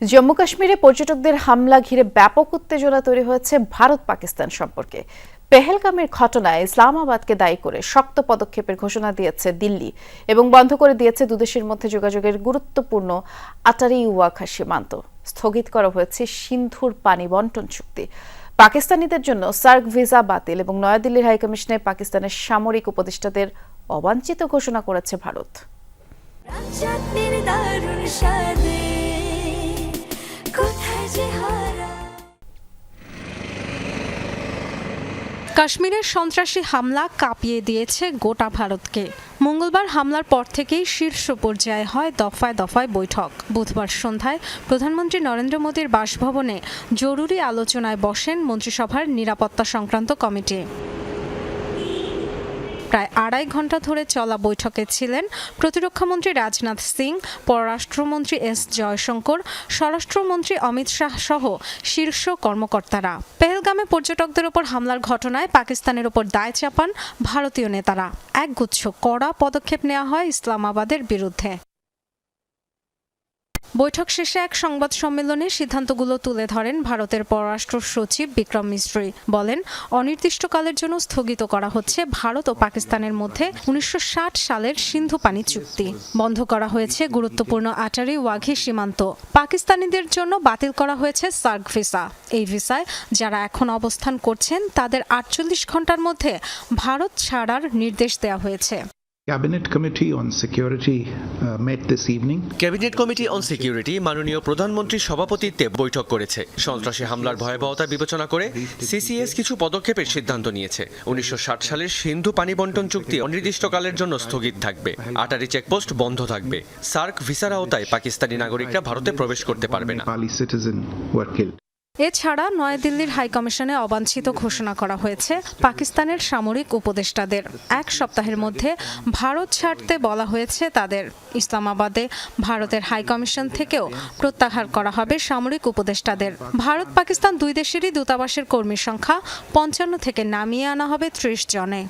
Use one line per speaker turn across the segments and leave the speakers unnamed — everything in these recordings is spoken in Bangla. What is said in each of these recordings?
জম্মু কাশ্মীরে পর্যটকদের হামলা ঘিরে ব্যাপক উত্তেজনা তৈরি হয়েছে ভারত পাকিস্তান সম্পর্কে। পেহেলগামের ঘটনায় ইসলামাবাদকে দায়ী করে শক্ত পদক্ষেপের ঘোষণা দিয়েছে দিল্লি এবং বন্ধ করে দিয়েছে দুদেশের মধ্যে যোগাযোগের গুরুত্বপূর্ণ আটারি ওয়াঘা সীমান্ত। স্থগিত করা হয়েছে সিন্ধুর পানি বন্টন চুক্তি। পাকিস্তানিদের জন্য সার্ক ভিসা বাতিল এবং নয়াদিল্লির হাইকমিশনে পাকিস্তানের সামরিক উপদেষ্টাদের অবাঞ্ছিত ঘোষণা করেছে ভারত।
কাশ্মীরের সন্ত্রাসী হামলা কাঁপিয়ে দিয়েছে গোটা ভারতকে। মঙ্গলবার হামলার পর থেকেই শীর্ষ পর্যায়ে হয় দফায় দফায় বৈঠক। বুধবার সন্ধ্যায় প্রধানমন্ত্রী নরেন্দ্র মোদীর বাসভবনে জরুরি আলোচনায় বসেন মন্ত্রিসভার নিরাপত্তা সংক্রান্ত কমিটি। প্রায় 2.5 ঘন্টা ধরে চলা বৈঠকে ছিলেন প্রতিরক্ষামন্ত্রী রাজনাথ সিং, পররাষ্ট্রমন্ত্রী এস জয়শঙ্কর, স্বরাষ্ট্রমন্ত্রী অমিত শাহ সহ শীর্ষ কর্মকর্তারা। পেহেলগামে পর্যটকদের ওপর হামলার ঘটনায় পাকিস্তানের ওপর দায় চাপান ভারতীয় নেতারা। একগুচ্ছ কড়া পদক্ষেপ নেওয়া হয় ইসলামাবাদের বিরুদ্ধে। বৈঠক শেষে এক সংবাদ সম্মেলনে সিদ্ধান্তগুলো তুলে ধরেন ভারতের পররাষ্ট্র সচিব বিক্রম মিশ্রি। বলেন, অনির্দিষ্টকালের জন্য স্থগিত করা হচ্ছে ভারত ও পাকিস্তানের মধ্যে 1960 সালের সিন্ধু পানি চুক্তি। বন্ধ করা হয়েছে গুরুত্বপূর্ণ আটারি ওয়াঘি সীমান্ত। পাকিস্তানিদের জন্য বাতিল করা হয়েছে সার্ক ভিসা। এই ভিসায় যারা এখন অবস্থান করছেন তাদের 48 ঘন্টার মধ্যে ভারত ছাড়ার নির্দেশ দেওয়া হয়েছে।
Cabinet Committee on Security met this evening.
Cabinet committee on security মাননীয় প্রধানমন্ত্রীর সভাপতিত্বে বৈঠক করেছে। সন্ত্রাসী হামলার ভয়াবহতা বিবেচনা করে সিসিএস কিছু পদক্ষেপের সিদ্ধান্ত নিয়েছে। 1960 সালের সিন্ধু পানি বন্টন চুক্তি অনির্দিষ্টকালের জন্য স্থগিত থাকবে। আটারি চেকপোস্ট বন্ধ থাকবে। সার্ক ভিসার আওতায় পাকিস্তানি নাগরিকরা ভারতে প্রবেশ করতে পারবে না।
এছাড়া নয়াদিল্লির হাইকমিশনে অবাঞ্ছিত ঘোষণা করা হয়েছে পাকিস্তানের সামরিক উপদেষ্টাদের। 1 সপ্তাহের মধ্যে ভারত ছাড়তে বলা হয়েছে তাদের। ইসলামাবাদে ভারতের হাইকমিশন থেকেও প্রত্যাহার করা হবে সামরিক উপদেষ্টাদের। ভারত পাকিস্তান দুই দেশেরই দূতাবাসের কর্মী সংখ্যা 55 থেকে নামিয়ে আনা হবে 30 জনে।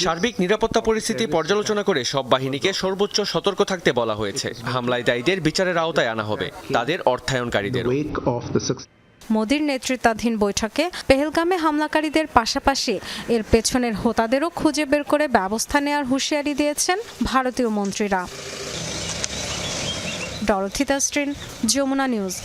সার্বিক নিরাপত্তা পরিস্থিতি পর্যালোচনা করে সব বাহিনীকে সর্বোচ্চ সতর্ক থাকতে বলা হয়েছে। হামলায় দায়ীদের বিচারের আওতায় আনা হবে, তাদের অর্থায়নকারীদের।
মোদির নেতৃত্বাধীন বৈঠকে পেহেলগামে হামলাকারীদের পাশাপাশি এর পেছনের হোতাদেরও খুঁজে বের করে ব্যবস্থা নেওয়ার হুঁশিয়ারি দিয়েছেন ভারতীয় মন্ত্রীরা। Dorothy Tasrin, Jamuna news.